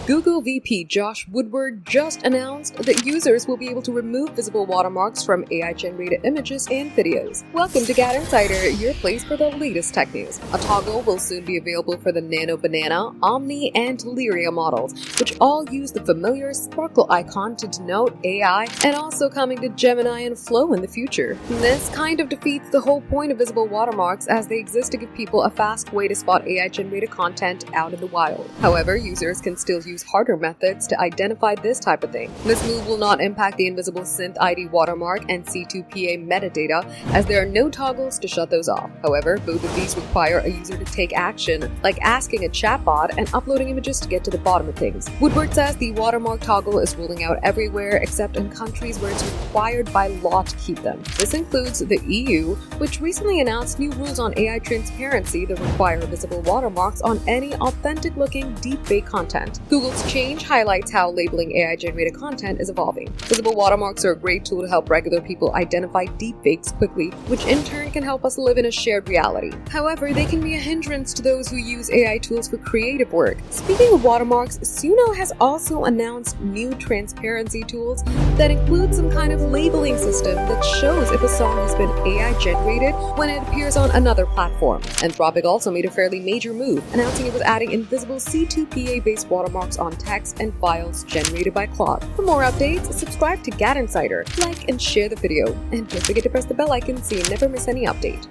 Google VP Josh Woodward just announced that users will be able to remove visible watermarks from AI-generated images and videos. Welcome to GadInsider, your place for the latest tech news. A toggle will soon be available for the Nano Banana, Omni, and Lyria models, which all use the familiar sparkle icon to denote AI, and also coming to Gemini and Flow in the future. This kind of defeats the whole point of visible watermarks, as they exist to give people a fast way to spot AI-generated content out in the wild. However, users can still use harder methods to identify this type of thing. This move will not impact the invisible SynthID watermark and C2PA metadata, as there are no toggles to shut those off. However, both of these require a user to take action, like asking a chatbot and uploading images to get to the bottom of things. Woodward says the watermark toggle is rolling out everywhere except in countries where it's required by law to keep them. This includes the EU, which recently announced new rules on AI transparency that require visible watermarks on any authentic-looking deepfake content. Google's change highlights how labeling AI-generated content is evolving. Visible watermarks are a great tool to help regular people identify deepfakes quickly, which in turn can help us live in a shared reality. However, they can be a hindrance to those who use AI tools for creative work. Speaking of watermarks, Suno has also announced new transparency tools that include some kind of labeling system that shows if a song has been AI-generated when it appears on another platform. Anthropic also made a fairly major move, announcing it was adding invisible C2PA-based watermarks on text and files generated by Claude. For more updates, subscribe to GadInsider, like and share the video, and don't forget to press the bell icon so you never miss any update.